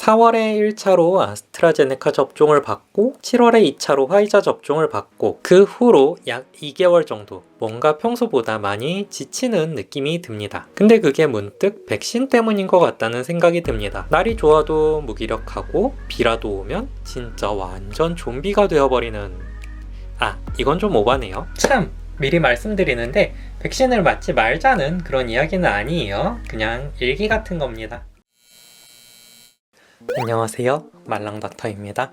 4월에 1차로 아스트라제네카 접종을 받고 7월에 2차로 화이자 접종을 받고 그 후로 약 2개월 정도 뭔가 평소보다 많이 지치는 느낌이 듭니다. 근데 그게 문득 백신 때문인 것 같다는 생각이 듭니다. 날이 좋아도 무기력하고 비라도 오면 진짜 완전 좀비가 되어버리는, 이건 좀 오바네요. 참, 미리 말씀드리는데 백신을 맞지 말자는 그런 이야기는 아니에요. 그냥 일기 같은 겁니다. 안녕하세요, 말랑닥터입니다.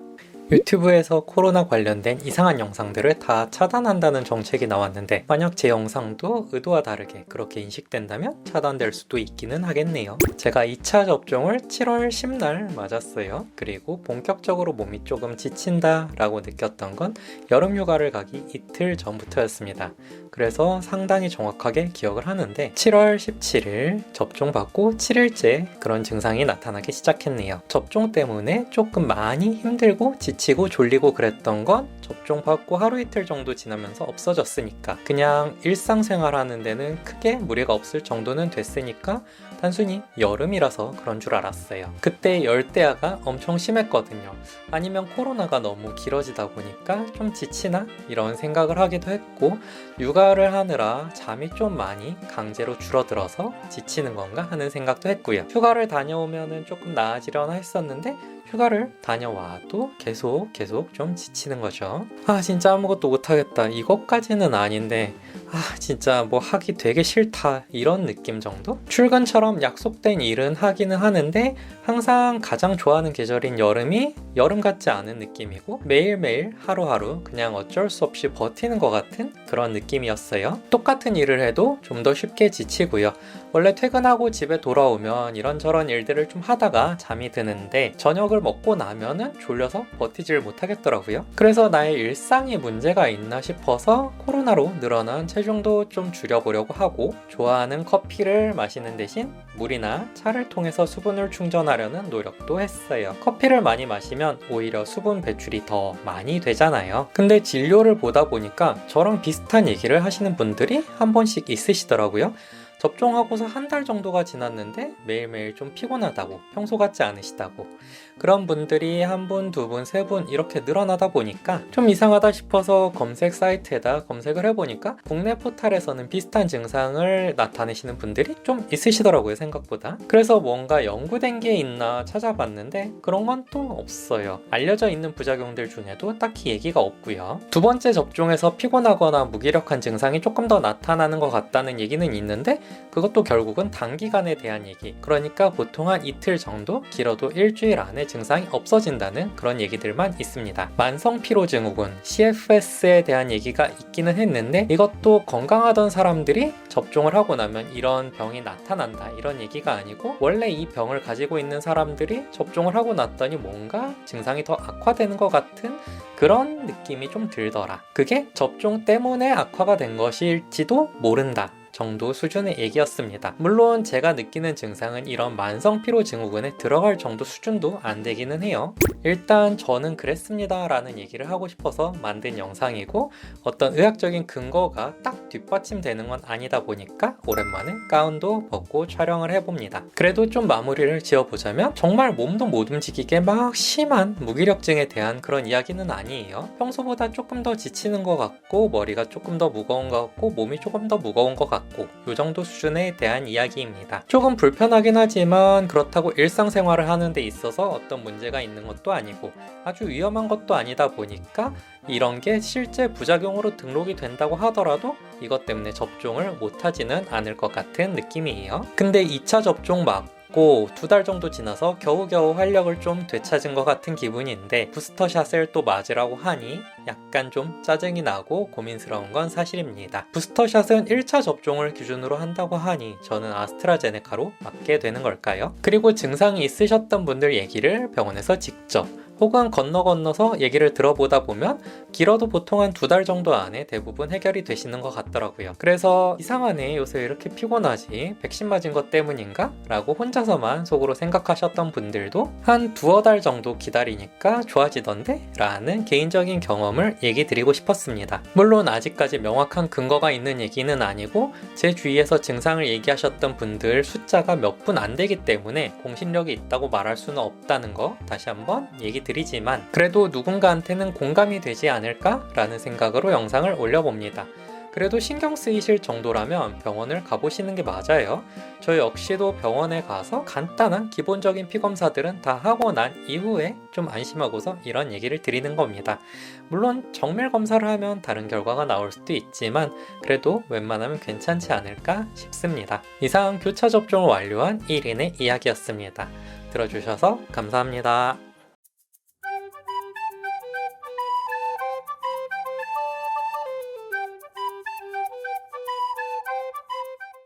유튜브에서 코로나 관련된 이상한 영상들을 다 차단한다는 정책이 나왔는데 만약 제 영상도 의도와 다르게 그렇게 인식된다면 차단될 수도 있기는 하겠네요. 제가 2차 접종을 7월 10날 맞았어요. 그리고 본격적으로 몸이 조금 지친다 라고 느꼈던 건 여름휴가를 가기 이틀 전부터였습니다. 그래서 상당히 정확하게 기억을 하는데 7월 17일 접종받고 7일째 그런 증상이 나타나기 시작했네요. 접종 때문에 조금 많이 힘들고 지치고 졸리고 그랬던 건 접종받고 하루 이틀 정도 지나면서 없어졌으니까 그냥 일상생활 하는 데는 크게 무리가 없을 정도는 됐으니까 단순히 여름이라서 그런 줄 알았어요. 그때 열대야가 엄청 심했거든요. 아니면 코로나가 너무 길어지다 보니까 좀 지치나? 이런 생각을 하기도 했고 육아를 하느라 잠이 좀 많이 강제로 줄어들어서 지치는 건가 하는 생각도 했고요. 휴가를 다녀오면 조금 나아지려나 했었는데 휴가를 다녀와도 계속 좀 지치는 거죠. 진짜 아무것도 못하겠다, 이것까지는 아닌데 진짜 뭐 하기 되게 싫다, 이런 느낌 정도? 출근처럼 약속된 일은 하기는 하는데 항상 가장 좋아하는 계절인 여름이 여름 같지 않은 느낌이고 매일매일 하루하루 그냥 어쩔 수 없이 버티는 것 같은 그런 느낌이었어요. 똑같은 일을 해도 좀 더 쉽게 지치고요. 원래 퇴근하고 집에 돌아오면 이런저런 일들을 좀 하다가 잠이 드는데 저녁을 먹고 나면은 졸려서 버티질 못하겠더라고요. 그래서 나의 일상에 문제가 있나 싶어서 코로나로 늘어난 체중도 좀 줄여보려고 하고 좋아하는 커피를 마시는 대신 물이나 차를 통해서 수분을 충전하려는 노력도 했어요. 커피를 많이 마시면 오히려 수분 배출이 더 많이 되잖아요. 근데 진료를 보다 보니까 저랑 비슷한 얘기를 하시는 분들이 한 번씩 있으시더라고요. 접종하고서 한 달 정도가 지났는데 매일매일 좀 피곤하다고, 평소 같지 않으시다고. 그런 분들이 한 분, 두 분, 세 분 이렇게 늘어나다 보니까 좀 이상하다 싶어서 검색 사이트에다 검색을 해보니까 국내 포탈에서는 비슷한 증상을 나타내시는 분들이 좀 있으시더라고요, 생각보다. 그래서 뭔가 연구된 게 있나 찾아봤는데 그런 건 또 없어요. 알려져 있는 부작용들 중에도 딱히 얘기가 없고요. 두 번째 접종에서 피곤하거나 무기력한 증상이 조금 더 나타나는 것 같다는 얘기는 있는데 그것도 결국은 단기간에 대한 얘기, 그러니까 보통 한 이틀 정도, 길어도 일주일 안에 증상이 없어진다는 그런 얘기들만 있습니다. 만성피로증후군 CFS에 대한 얘기가 있기는 했는데 이것도 건강하던 사람들이 접종을 하고 나면 이런 병이 나타난다, 이런 얘기가 아니고 원래 이 병을 가지고 있는 사람들이 접종을 하고 났더니 뭔가 증상이 더 악화되는 것 같은 그런 느낌이 좀 들더라. 그게 접종 때문에 악화가 된 것일지도 모른다 정도 수준의 얘기였습니다. 물론 제가 느끼는 증상은 이런 만성피로증후군에 들어갈 정도 수준도 안 되기는 해요. 일단 저는 그랬습니다 라는 얘기를 하고 싶어서 만든 영상이고 어떤 의학적인 근거가 딱 뒷받침되는 건 아니다 보니까 오랜만에 가운도 벗고 촬영을 해봅니다. 그래도 좀 마무리를 지어보자면 정말 몸도 못 움직이게 막 심한 무기력증에 대한 그런 이야기는 아니에요. 평소보다 조금 더 지치는 것 같고 머리가 조금 더 무거운 것 같고 몸이 조금 더 무거운 것 같고 이 정도 수준에 대한 이야기입니다. 조금 불편하긴 하지만 그렇다고 일상생활을 하는 데 있어서 어떤 문제가 있는 것도 아니고 아주 위험한 것도 아니다 보니까 이런 게 실제 부작용으로 등록이 된다고 하더라도 이것 때문에 접종을 못하지는 않을 것 같은 느낌이에요. 근데 2차 접종 맞고 2달 정도 지나서 겨우겨우 활력을 좀 되찾은 것 같은 기분인데 부스터샷을 또 맞으라고 하니 약간 좀 짜증이 나고 고민스러운 건 사실입니다. 부스터샷은 1차 접종을 기준으로 한다고 하니 저는 아스트라제네카로 맞게 되는 걸까요? 그리고 증상이 있으셨던 분들 얘기를 병원에서 직접 혹은 건너서 얘기를 들어보다 보면 길어도 보통 한 2달 정도 안에 대부분 해결이 되시는 것 같더라고요. 그래서 이상하네, 요새 왜 이렇게 피곤하지? 백신 맞은 것 때문인가? 라고 혼자서만 속으로 생각하셨던 분들도 한 2-달 정도 기다리니까 좋아지던데? 라는 개인적인 경험을 얘기 드리고 싶었습니다. 물론 아직까지 명확한 근거가 있는 얘기는 아니고 제 주위에서 증상을 얘기하셨던 분들 숫자가 몇 분 안 되기 때문에 공신력이 있다고 말할 수는 없다는 거 다시 한번 얘기 드리지만, 그래도 누군가한테는 공감이 되지 않을까? 라는 생각으로 영상을 올려봅니다. 그래도 신경 쓰이실 정도라면 병원을 가보시는 게 맞아요. 저 역시도 병원에 가서 간단한 기본적인 피검사들은 다 하고 난 이후에 좀 안심하고서 이런 얘기를 드리는 겁니다. 물론 정밀 검사를 하면 다른 결과가 나올 수도 있지만 그래도 웬만하면 괜찮지 않을까 싶습니다. 이상 교차 접종을 완료한 1인의 이야기였습니다. 들어주셔서 감사합니다.